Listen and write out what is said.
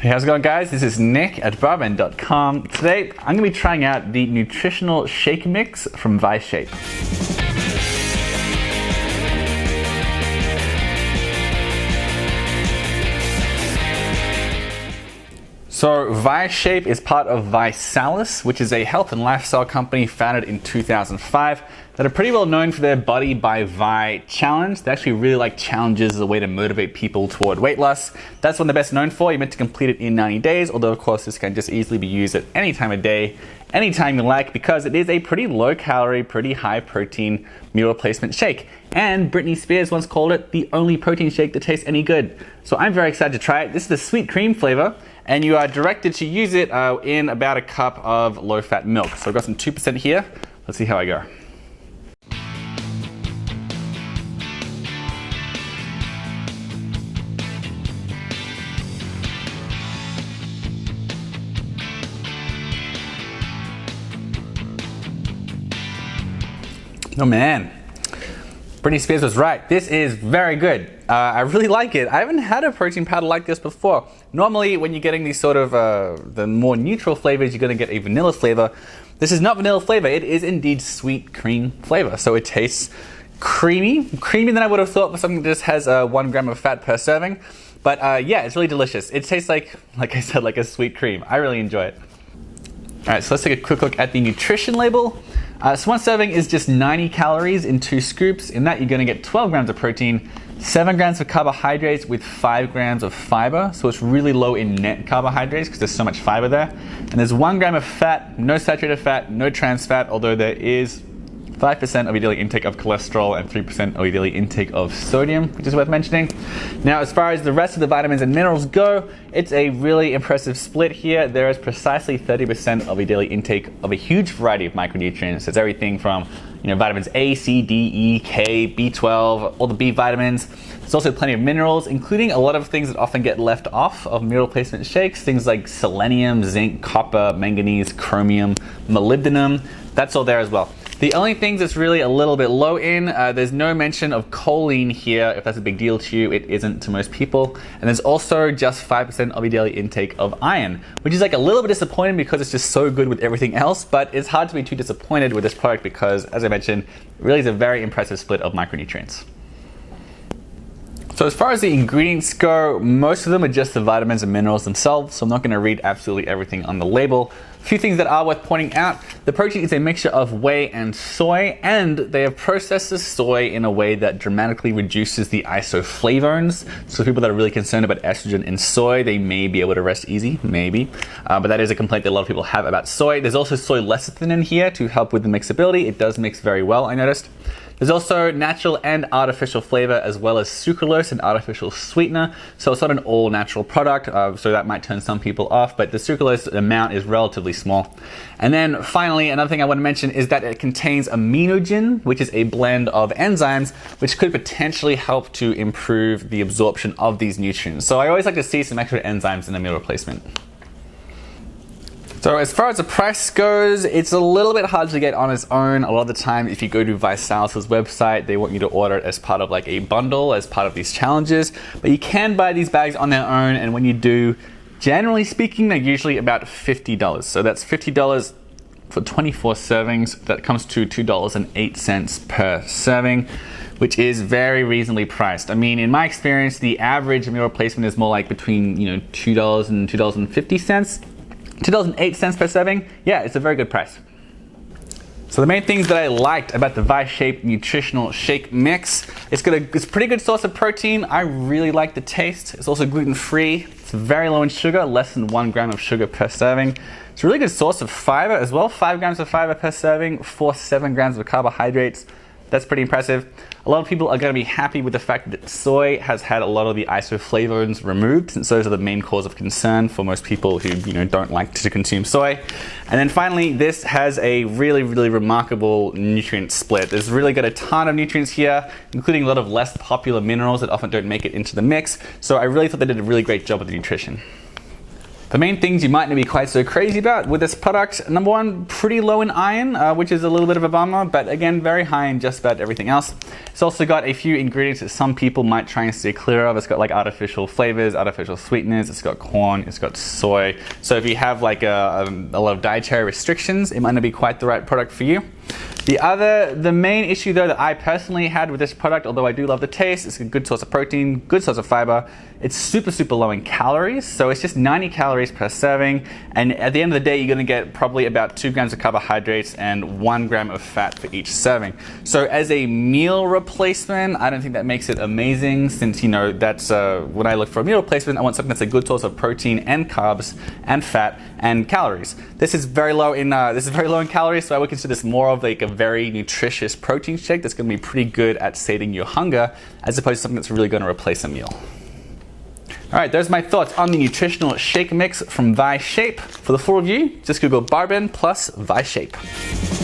Hey, how's it going, guys? This is Nick at BarBend.com. Today, I'm going to be trying out the Nutritional Shake Mix from Visalus. So Visalus is part of Visalus, which is a health and lifestyle company founded in 2005 that are pretty well known for their Body by Vi challenge. They actually really like challenges as a way to motivate people toward weight loss. That's what they're best known for. You're meant to complete it in 90 days, although of course this can just easily be used at any time of day, anytime you like, because it is a pretty low calorie, pretty high protein meal replacement shake. And Britney Spears once called it the only protein shake that tastes any good. So I'm very excited to try it. This is the sweet cream flavor, and you are directed to use it in about a cup of low-fat milk. So I've got some 2% here. Let's see how I go. Oh man, Britney Spears was right. This is very good. I really like it. I haven't had a protein powder like this before. Normally, when you're getting these sort of the more neutral flavors, you're going to get a vanilla flavor. This is not vanilla flavor. It is indeed sweet cream flavor. So it tastes creamy than I would have thought for something that just has 1 gram of fat per serving. But yeah, it's really delicious. It tastes like I said, like a sweet cream. I really enjoy it. All right, so let's take a quick look at the nutrition label. So one serving is just 90 calories in 2 scoops. In that, you're going to get 12 grams of protein, 7 grams of carbohydrates with 5 grams of fiber. So it's really low in net carbohydrates because there's so much fiber there. And there's 1 gram of fat, no saturated fat, no trans fat, although there is 5% of your daily intake of cholesterol and 3% of your daily intake of sodium, which is worth mentioning. Now, as far as the rest of the vitamins and minerals go, it's a really impressive split here. There is precisely 30% of your daily intake of a huge variety of micronutrients. It's everything from vitamins A, C, D, E, K, B12, all the B vitamins. There's also plenty of minerals, including a lot of things that often get left off of meal replacement shakes, things like selenium, zinc, copper, manganese, chromium, molybdenum. That's all there as well. The only things that's really a little bit low in, there's no mention of choline here. If that's a big deal to you, it isn't to most people. And there's also just 5% of your daily intake of iron, which is like a little bit disappointing because it's just so good with everything else, but it's hard to be too disappointed with this product because, as I mentioned, it really is a very impressive split of micronutrients. So as far as the ingredients go, most of them are just the vitamins and minerals themselves, so I'm not going to read absolutely everything on the label. A few things that are worth pointing out: the protein is a mixture of whey and soy, and they have processed the soy in a way that dramatically reduces the isoflavones. So people that are really concerned about estrogen in soy, they may be able to rest easy, maybe. But that is a complaint that a lot of people have about soy. There's also soy lecithin in here to help with the mixability. It does mix very well, I noticed. There's also natural and artificial flavor, as well as sucralose and artificial sweetener. So it's not an all natural product, so that might turn some people off, but the sucralose amount is relatively small. And then finally, another thing I want to mention is that it contains aminogen, which is a blend of enzymes, which could potentially help to improve the absorption of these nutrients. So I always like to see some extra enzymes in a meal replacement. So as far as the price goes, it's a little bit hard to get on its own. A lot of the time, if you go to Visalus' website, they want you to order it as part of like a bundle, as part of these challenges. But you can buy these bags on their own, and when you do, generally speaking, they're usually about $50. So that's $50 for 24 servings. That comes to $2.08 per serving, which is very reasonably priced. I mean, in my experience, the average meal replacement is more like between $2 and $2.50. $2.08 per serving. Yeah, it's a very good price. So the main things that I liked about the Visalus Nutritional Shake Mix, it's a pretty good source of protein. I really like the taste. It's also gluten-free. It's very low in sugar, less than 1 gram of sugar per serving. It's a really good source of fiber as well, 5 grams of fiber per serving for 7 grams of carbohydrates. That's pretty impressive. A lot of people are going to be happy with the fact that soy has had a lot of the isoflavones removed, since those are the main cause of concern for most people who don't like to consume soy. And then finally, this has a really, really remarkable nutrient split. There's really got a ton of nutrients here, including a lot of less popular minerals that often don't make it into the mix. So I really thought they did a really great job with the nutrition. The main things you might not be quite so crazy about with this product, number one, pretty low in iron, which is a little bit of a bummer, but again, very high in just about everything else. It's also got a few ingredients that some people might try and steer clear of. It's got like artificial flavors, artificial sweeteners, it's got corn, it's got soy. So if you have like a lot of dietary restrictions, it might not be quite the right product for you. The main issue though that I personally had with this product, although I do love the taste, it's a good source of protein, good source of fiber, it's super, super low in calories. So it's just 90 calories per serving. And at the end of the day, you're gonna get probably about 2 grams of carbohydrates and 1 gram of fat for each serving. So as a meal replacement, I don't think that makes it amazing, since, you know, that's when I look for a meal replacement, I want something that's a good source of protein and carbs and fat and calories. This is very low in calories, so I would consider this more of like a very nutritious protein shake that's going to be pretty good at sating your hunger, as opposed to something that's really going to replace a meal. All right, those are my thoughts on the nutritional shake mix from Visalus. For the full review, just Google BarBend plus Visalus.